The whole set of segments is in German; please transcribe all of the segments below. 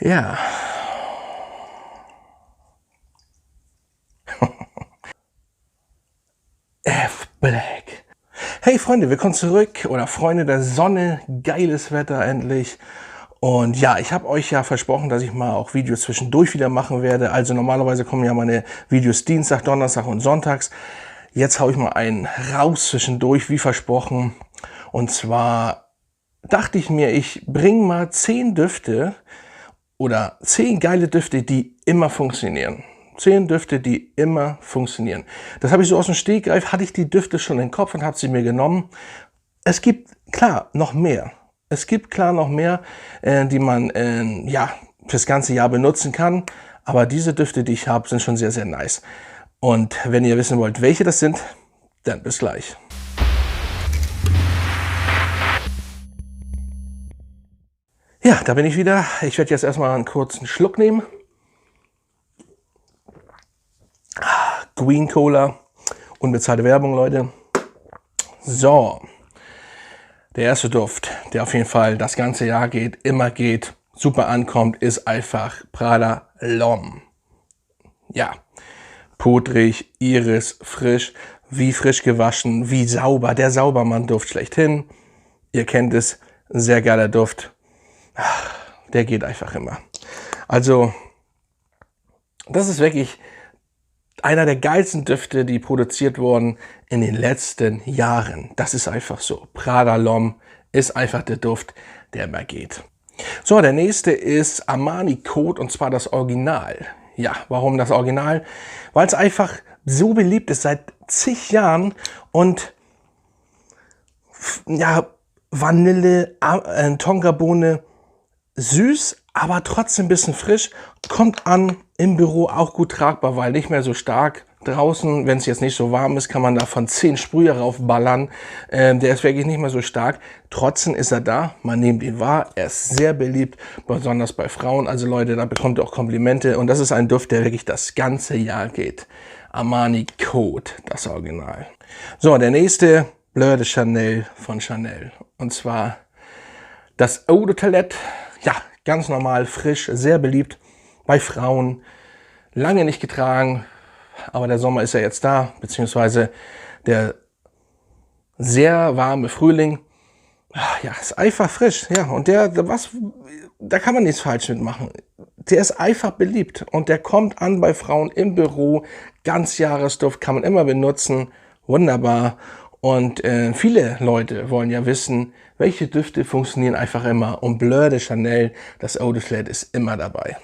Ja. F Black. Hey Freunde, willkommen zurück oder Freunde der Sonne, geiles Wetter endlich. Und ja, ich habe euch ja versprochen, dass ich mal auch Videos zwischendurch wieder machen werde. Also normalerweise kommen ja meine Videos Dienstag, Donnerstag und Sonntags. Jetzt haue ich mal einen raus zwischendurch, wie versprochen. Und zwar dachte ich mir, ich bringe mal 10 Düfte oder 10 geile Düfte, die immer funktionieren. 10 Düfte, die immer funktionieren. Das habe ich so aus dem Stegreif, hatte ich die Düfte schon im Kopf und habe sie mir genommen. Es gibt, klar, noch mehr. Es gibt, klar, noch mehr, die man ja, fürs ganze Jahr benutzen kann. Aber diese Düfte, die ich habe, sind schon sehr, sehr nice. Und wenn ihr wissen wollt, welche das sind, dann bis gleich. Ja, da bin ich wieder. Ich werde jetzt erstmal einen kurzen Schluck nehmen. Green Cola, unbezahlte Werbung, Leute. So, der erste Duft, der auf jeden Fall das ganze Jahr geht, immer geht, super ankommt, ist einfach Prada L'Homme. Ja, pudrig, Iris, frisch, wie frisch gewaschen, wie sauber, der Saubermann-Duft schlechthin. Ihr kennt es, sehr geiler Duft. Der geht einfach immer. Also, das ist wirklich einer der geilsten Düfte, die produziert wurden in den letzten Jahren. Das ist einfach so. Prada L'Homme ist einfach der Duft, der immer geht. So, der nächste ist Armani Code und zwar das Original. Ja, warum das Original? Weil es einfach so beliebt ist seit zig Jahren und ja, Vanille, Tonkabohne, süß, aber trotzdem ein bisschen frisch, kommt an im Büro auch gut tragbar, weil nicht mehr so stark. Draußen, wenn es jetzt nicht so warm ist, kann man da von 10 Sprüher raufballern. Der ist wirklich nicht mehr so stark. Trotzdem ist er da, man nimmt ihn wahr. Er ist sehr beliebt, besonders bei Frauen. Also Leute, da bekommt ihr auch Komplimente. Und das ist ein Duft, der wirklich das ganze Jahr geht. Armani Code, das Original. So, der nächste, Bleu de Chanel von Chanel. Und zwar das Eau de Toilette. Ja, ganz normal, frisch, sehr beliebt bei Frauen. Lange nicht getragen, aber der Sommer ist ja jetzt da, beziehungsweise der sehr warme Frühling. Ja, ist einfach frisch, ja, und da kann man nichts falsch mitmachen. Der ist einfach beliebt und der kommt an bei Frauen im Büro, Ganzjahresduft, kann man immer benutzen, wunderbar. Und viele Leute wollen ja wissen, welche Düfte funktionieren einfach immer. Und Bleu de Chanel, das Eau de Toilette, ist immer dabei.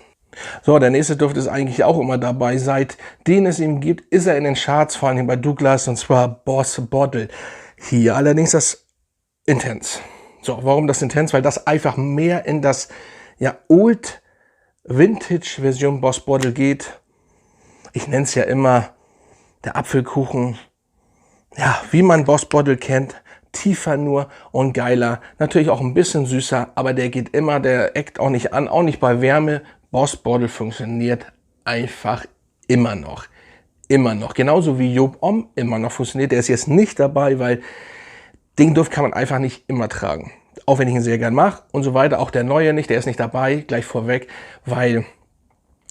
So, der nächste Duft ist eigentlich auch immer dabei. Seitdem es ihn gibt, ist er in den Charts, vor allem bei Douglas, und zwar Boss Bottle. Hier allerdings das Intense. So, warum das Intense? Weil das einfach mehr in das ja, Old Vintage Version Boss Bottle geht. Ich nenne es ja immer der Apfelkuchen. Ja, wie man Boss Bottle kennt, tiefer nur und geiler. Natürlich auch ein bisschen süßer, aber der geht immer, der eckt auch nicht an, auch nicht bei Wärme. Boss Bottle funktioniert einfach immer noch. Immer noch. Genauso wie Job Homme immer noch funktioniert. Der ist jetzt nicht dabei, weil den Duft kann man einfach nicht immer tragen. Auch wenn ich ihn sehr gern mache und so weiter. Auch der neue nicht, der ist nicht dabei, gleich vorweg, weil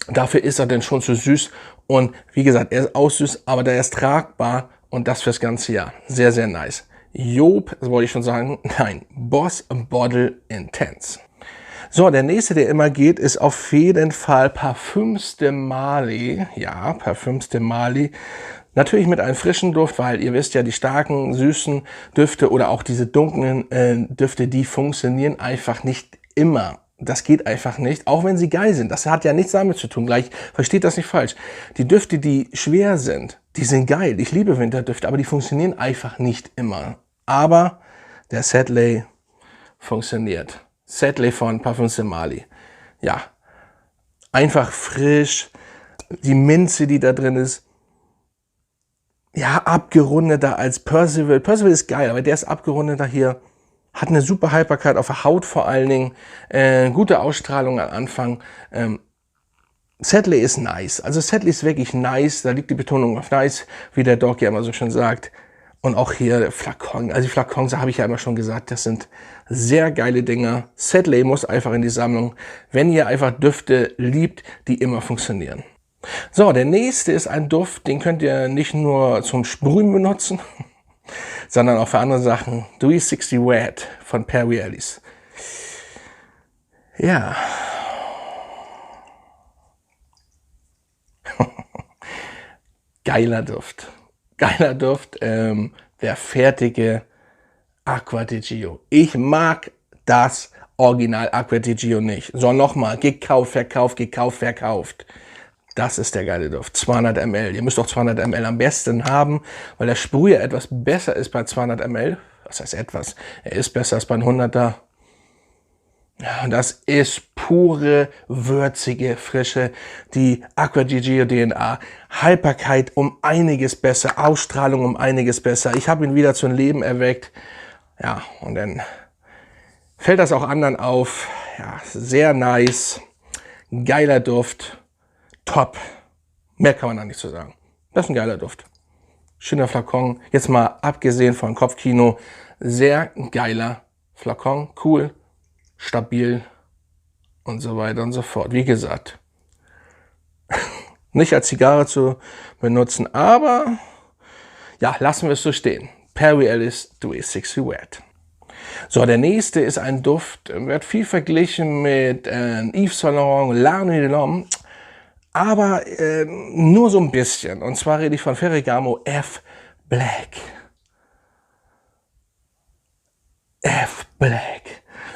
dafür ist er dann schon zu süß. Und wie gesagt, er ist auch süß, aber der ist tragbar. Und das fürs ganze Jahr. Sehr, sehr nice. Job, das wollte ich schon sagen, nein, Boss Bottle Intense. So, der nächste, der immer geht, ist auf jeden Fall Parfums de Marly. Ja, Parfums de Marly. Natürlich mit einem frischen Duft, weil ihr wisst ja, die starken, süßen Düfte oder auch diese dunklen Düfte, die funktionieren einfach nicht immer. Das geht einfach nicht, auch wenn sie geil sind. Das hat ja nichts damit zu tun. Gleich versteht das nicht falsch. Die Düfte, die schwer sind, die sind geil. Ich liebe Winterdüfte, aber die funktionieren einfach nicht immer. Aber der Sedley funktioniert. Sedley von Parfums de Marly. Ja, einfach frisch. Die Minze, die da drin ist, ja, abgerundeter als Percival. Percival ist geil, aber der ist abgerundeter hier. Hat eine super Haltbarkeit auf der Haut vor allen Dingen. Gute Ausstrahlung am Anfang. Sedley ist nice. Also Sedley ist wirklich nice. Da liegt die Betonung auf nice, wie der Dog ja immer so schön sagt. Und auch hier Flakon. Also die Flakons, habe ich ja immer schon gesagt, das sind sehr geile Dinger. Sedley muss einfach in die Sammlung, wenn ihr einfach Düfte liebt, die immer funktionieren. So, der nächste ist ein Duft, den könnt ihr nicht nur zum Sprühen benutzen, sondern auch für andere Sachen. 360 Wet von Perry Ellis. Ja. Geiler Duft. Geiler Duft. Der fertige Acqua di Gio. Ich mag das Original Acqua di Gio nicht. So, nochmal. Gekauft, verkauft, gekauft, verkauft. Das ist der geile Duft. 200 ml. Ihr müsst auch 200 ml am besten haben, weil der Sprüher etwas besser ist bei 200 ml. Was heißt etwas? Er ist besser als bei 100er. Ja, das ist pure, würzige Frische. Die Acqua di Gio DNA. Haltbarkeit um einiges besser. Ausstrahlung um einiges besser. Ich habe ihn wieder zum Leben erweckt. Ja, und dann fällt das auch anderen auf. Ja, sehr nice. Geiler Duft. Top. Mehr kann man da nicht zu sagen. Das ist ein geiler Duft. Schöner Flakon. Jetzt mal abgesehen von Kopfkino. Sehr geiler Flakon. Cool. Stabil. Und so weiter und so fort. Wie gesagt. Nicht als Zigarre zu benutzen. Aber ja, lassen wir es so stehen. Perry Ellis 360 Wet. So, der nächste ist ein Duft. Wird viel verglichen mit Yves Saint Laurent La Nuit de l'Homme. Aber nur so ein bisschen. Und zwar rede ich von Ferragamo F Black. F Black.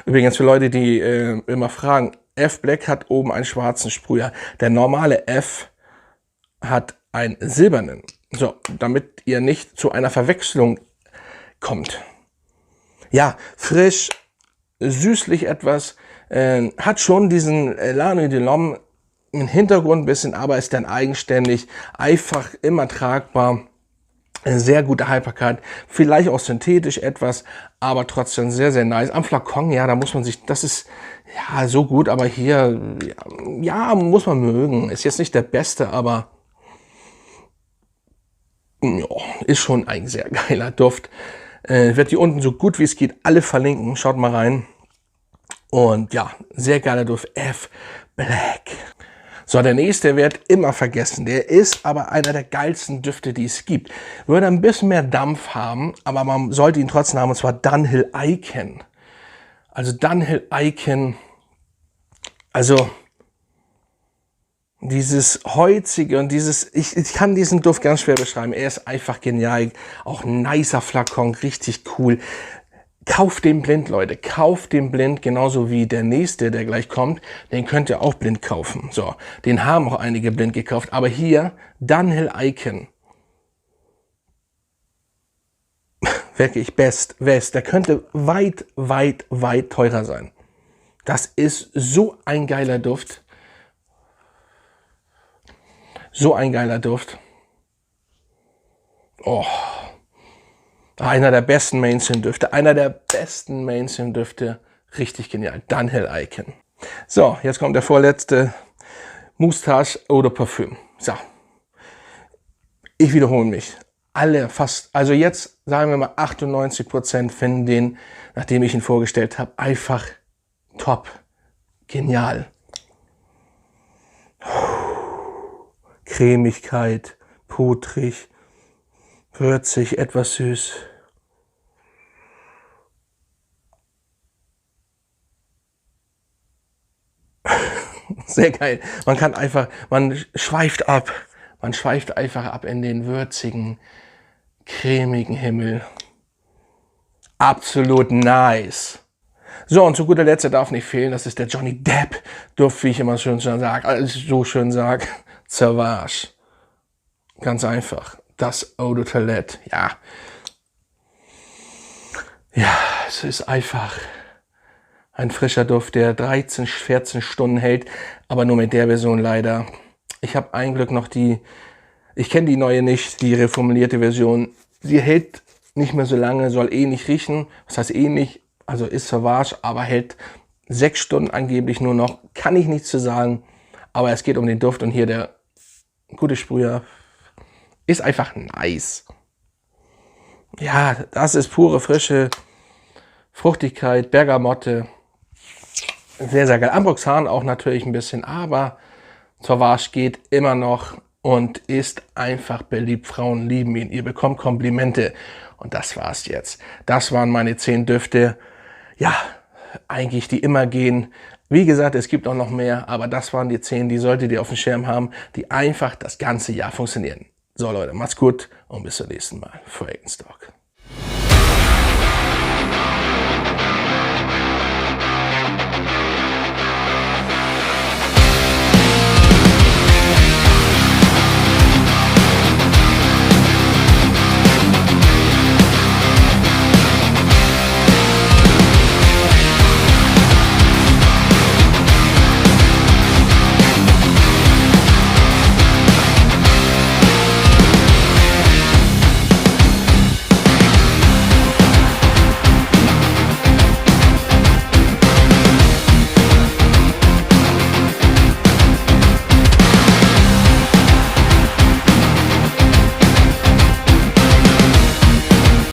Übrigens für Leute, die immer fragen, F Black hat oben einen schwarzen Sprüher. Der normale F hat einen silbernen. So, damit ihr nicht zu einer Verwechslung kommt. Ja, frisch, süßlich etwas. Hat schon diesen La Nuit de l'Homme im Hintergrund ein bisschen, aber ist dann eigenständig, einfach immer tragbar, eine sehr gute Haltbarkeit, vielleicht auch synthetisch etwas, aber trotzdem sehr, sehr nice. Am Flakon, ja, da muss man sich, das ist ja so gut, aber hier, ja, muss man mögen. Ist jetzt nicht der beste, aber ja, ist schon ein sehr geiler Duft. Ich werde die unten so gut wie es geht alle verlinken, schaut mal rein. Und ja, sehr geiler Duft, F Black. So, der nächste wird immer vergessen. Der ist aber einer der geilsten Düfte, die es gibt. Würde ein bisschen mehr Dampf haben, aber man sollte ihn trotzdem haben, und zwar Dunhill Icon. Also Dunhill Icon, also dieses Holzige und dieses, ich kann diesen Duft ganz schwer beschreiben. Er ist einfach genial. Auch ein nicer Flakon, richtig cool. Kauft den blind, Leute. Kauft den blind, genauso wie der nächste, der gleich kommt. Den könnt ihr auch blind kaufen. So, den haben auch einige blind gekauft. Aber hier, Dunhill Icon. Wirklich best. Der könnte weit, weit, weit teurer sein. Das ist so ein geiler Duft. So ein geiler Duft. Oh. Einer der besten Mainstream-Düfte. Einer der besten Mainstream-Düfte. Richtig genial. Dunhill Icon. So, jetzt kommt der vorletzte. Moustache Eau de Parfum. So. Ich wiederhole mich. Alle fast, also jetzt sagen wir mal 98% finden den, nachdem ich ihn vorgestellt habe, einfach top. Genial. Cremigkeit, putrig, würzig, etwas süß. Sehr geil. Man kann einfach, man schweift einfach ab in den würzigen, cremigen Himmel. Absolut nice. So, und zu guter Letzt, der darf nicht fehlen, das ist der Johnny Depp Duft, wie ich immer so schön sage, Sauvage. Ganz einfach. Das Eau de Toilette, ja. Ja, es ist einfach ein frischer Duft, der 13, 14 Stunden hält, aber nur mit der Version leider. Ich habe ein Glück noch ich kenne die neue nicht, die reformulierte Version. Sie hält nicht mehr so lange, soll eh nicht riechen. Was heißt eh nicht? Also ist Sauvage, aber hält 6 Stunden angeblich nur noch. Kann ich nichts zu sagen, aber es geht um den Duft und hier der gute Sprüher ist einfach nice. Ja, das ist pure frische Fruchtigkeit, Bergamotte. Sehr, sehr geil. Ambroxan auch natürlich ein bisschen, aber Sauvage geht immer noch und ist einfach beliebt. Frauen lieben ihn. Ihr bekommt Komplimente. Und das war's jetzt. Das waren meine 10 Düfte. Ja, eigentlich die immer gehen. Wie gesagt, es gibt auch noch mehr, aber das waren die 10, die solltet ihr auf dem Schirm haben, die einfach das ganze Jahr funktionieren. So Leute, macht's gut und bis zum nächsten Mal. Fragrancetalk.